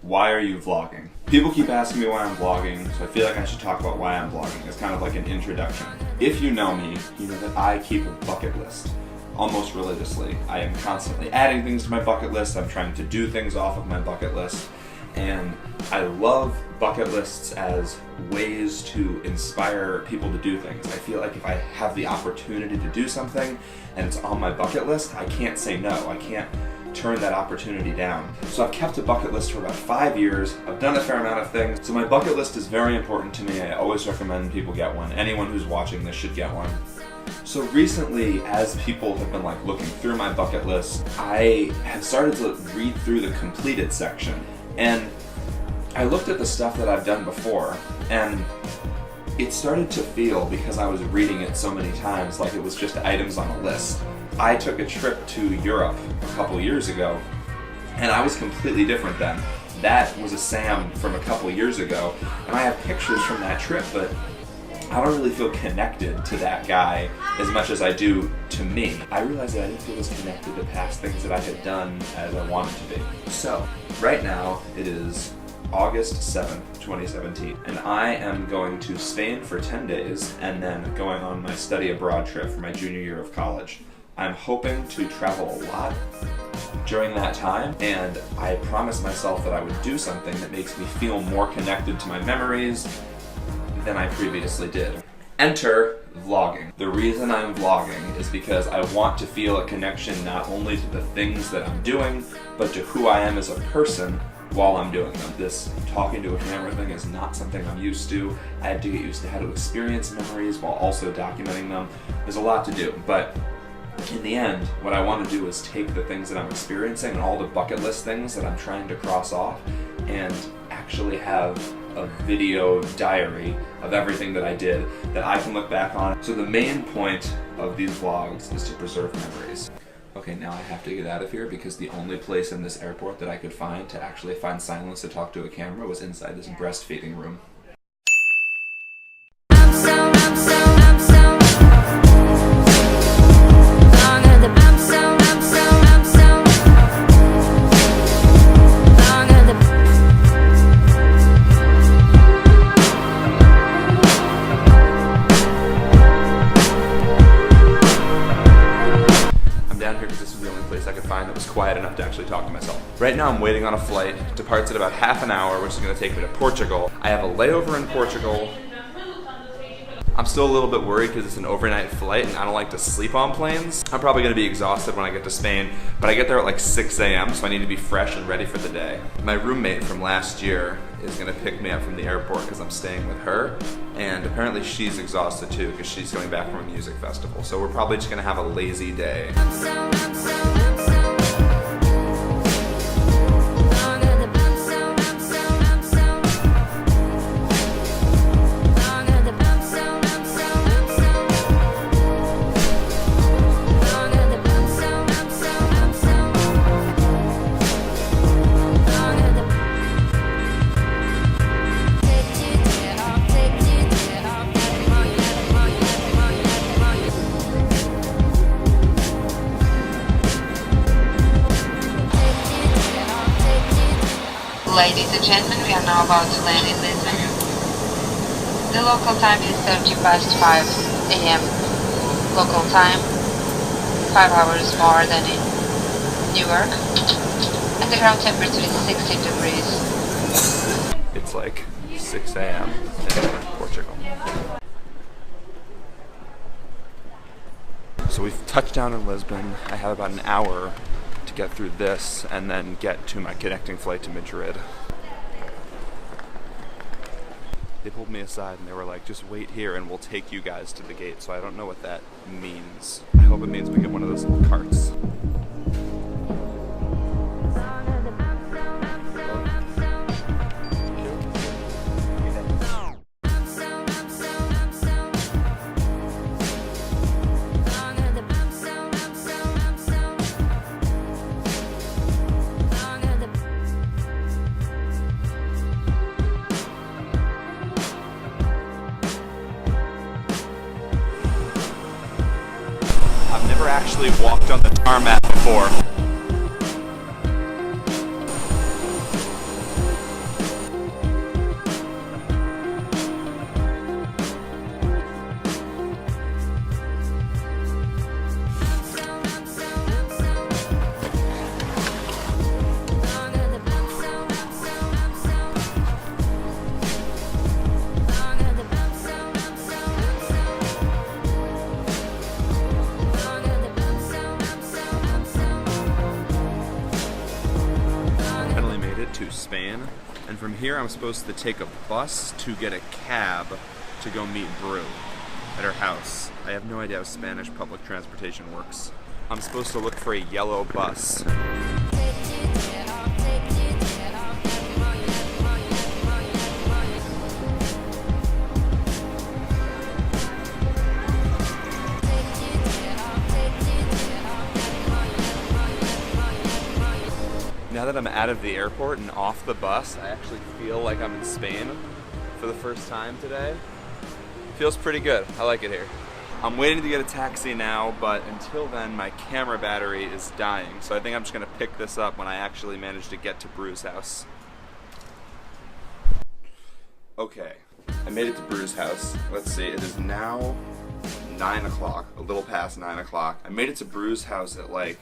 Why are you vlogging? People keep asking me why I'm vlogging, so I feel like I should talk about why I'm vlogging. It's kind of like an introduction. If you know me, you know that I keep a bucket list. Almost religiously. I am constantly adding things to my bucket list. I'm trying to do things off of my bucket list. And I love bucket lists as ways to inspire people to do things. I feel like if I have the opportunity to do something and it's on my bucket list, I can't say no. I can't turn that opportunity down. So I've kept a bucket list for about 5 years. I've done a fair amount of things. So my bucket list is very important to me. I always recommend people get one. Anyone who's watching this should get one. So recently, as people have been looking through my bucket list, I have started to read through the completed section. And I looked at the stuff that I've done before, and it started to feel, because I was reading it so many times, like it was just items on a list. I took a trip to Europe a couple years ago, and I was completely different then. That was a Sam from a couple years ago, and I have pictures from that trip, but I don't really feel connected to that guy as much as I do to me. I realized that I didn't feel as connected to past things that I had done as I wanted to be. So, right now it is August 7th, 2017, and I am going to Spain for 10 days and then going on my study abroad trip for my junior year of college. I'm hoping to travel a lot during that time, and I promised myself that I would do something that makes me feel more connected to my memories than I previously did. Enter vlogging. The reason I'm vlogging is because I want to feel a connection not only to the things that I'm doing, but to who I am as a person while I'm doing them. This talking to a camera thing is not something I'm used to. I had to get used to how to experience memories while also documenting them. There's a lot to do, but in the end, what I want to do is take the things that I'm experiencing and all the bucket list things that I'm trying to cross off and actually have a video diary of everything that I did that I can look back on. So the main point of these vlogs is to preserve memories. Okay, now I have to get out of here because the only place in this airport that I could find to actually find silence to talk to a camera was inside this breastfeeding room. Quiet enough to actually talk to myself. Right now I'm waiting on a flight. Departs in about half an hour, which is going to take me to Portugal. I have a layover in Portugal. I'm still a little bit worried because it's an overnight flight and I don't like to sleep on planes. I'm probably going to be exhausted when I get to Spain, but I get there at 6 a.m. so I need to be fresh and ready for the day. My roommate from last year is going to pick me up from the airport because I'm staying with her, and apparently she's exhausted too because she's coming back from a music festival. So we're probably just going to have a lazy day. Ladies and gentlemen, we are now about to land in Lisbon. The local time is 5:30 a.m. local time, 5 hours more than in Newark, and the ground temperature is 16 degrees. It's 6 a.m. in Portugal. So we've touched down in Lisbon. I have about an hour to get through this and then get to my connecting flight to Madrid. They pulled me aside and they were like, just wait here and we'll take you guys to the gate. So I don't know what that means. I hope it means we get one of those little carts. I've never actually walked on the tarmac before. made it to Spain, and from here I'm supposed to take a bus to get a cab to go meet Bru at her house. I have no idea how Spanish public transportation works. I'm supposed to look for a yellow bus. Now that I'm out of the airport and off the bus, I actually feel like I'm in Spain for the first time today. Feels pretty good. I like it here. I'm waiting to get a taxi now, but until then my camera battery is dying, so I think I'm just gonna pick this up when I actually manage to get to Bru's house. Okay, I made it to Bru's house. Let's see, it is now 9 o'clock, a little past 9 o'clock. I made it to Bru's house at like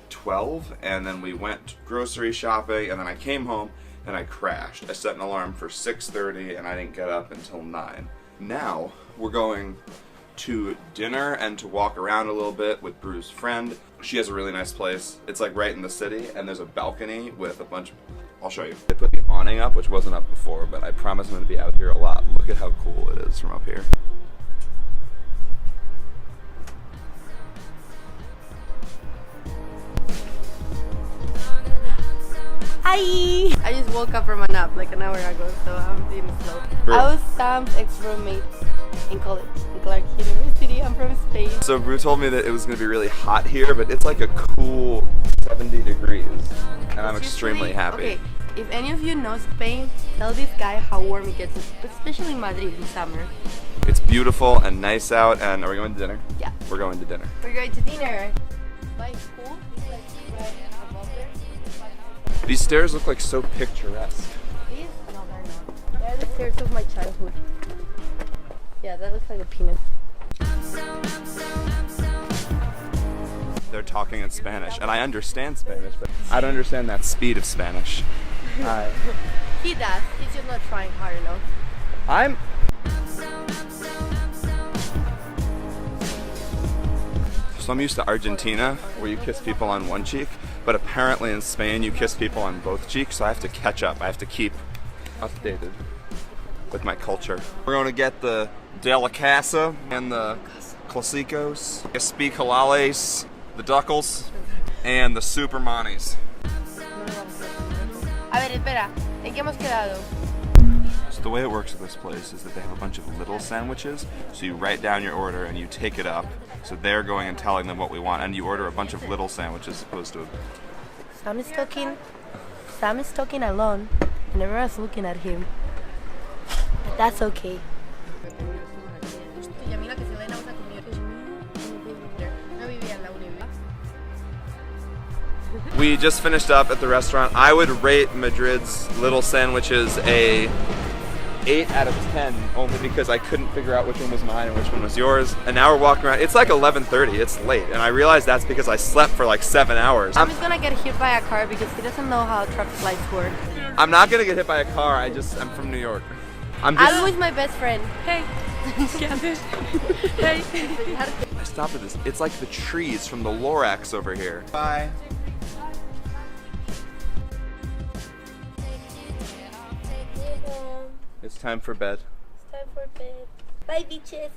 12, and then we went grocery shopping, and then I came home and I crashed. I set an alarm for 6:30 and I didn't get up until 9. Now we're going to dinner and to walk around a little bit with Bru's friend. She has a really nice place. It's like right in the city, and there's a balcony with a bunch of... I'll show you. They put the awning up, which wasn't up before, but I promise I'm going to be out here a lot. Look at how cool it is from up here. Hi! I just woke up from a nap like an hour ago, so I'm being slow. Bru. I was Sam's ex-roommate in college, in Clark University. I'm from Spain. So Bru told me that it was going to be really hot here, but it's like a cool 70 degrees, and I'm extremely happy. Okay, if any of you know Spain, tell this guy how warm it gets, especially in Madrid in summer. It's beautiful and nice out, and are we going to dinner? Yeah. We're going to dinner. We're going to dinner. My school is like right above there. These stairs look like so picturesque. These? No, they're not. They're the stairs of my childhood. Yeah, that looks like a peanut. They're talking in Spanish, and I understand Spanish, but I don't understand that speed of Spanish. He does. He's just not trying hard enough. I'm... So I'm used to Argentina, where you kiss people on one cheek, but apparently in Spain you kiss people on both cheeks, so I have to catch up. I have to keep updated with my culture. We're going to get the de la casa and the clásicos, espicalales, the duckles, and the supermanis. A ver, espera. ¿En qué hemos quedado? So the way it works at this place is that they have a bunch of little sandwiches, so you write down your order and you take it up. So they're going and telling them what we want, and you order a bunch of little sandwiches as opposed to... Sam is talking alone, and everyone's looking at him. But that's okay. We just finished up at the restaurant. I would rate Madrid's little sandwiches a 8 out of 10, only because I couldn't figure out which one was mine and which one was yours. And now we're walking around. It's like 11:30. It's late, and I realize that's because I slept for like 7 hours. I'm just gonna get hit by a car because he doesn't know how traffic lights work. I'm not gonna get hit by a car. I'm from New York. I'm with my best friend. Hey. Hey. I stopped at this. It's like the trees from the Lorax over here. Bye. It's time for bed. It's time for bed. Bye, bitches.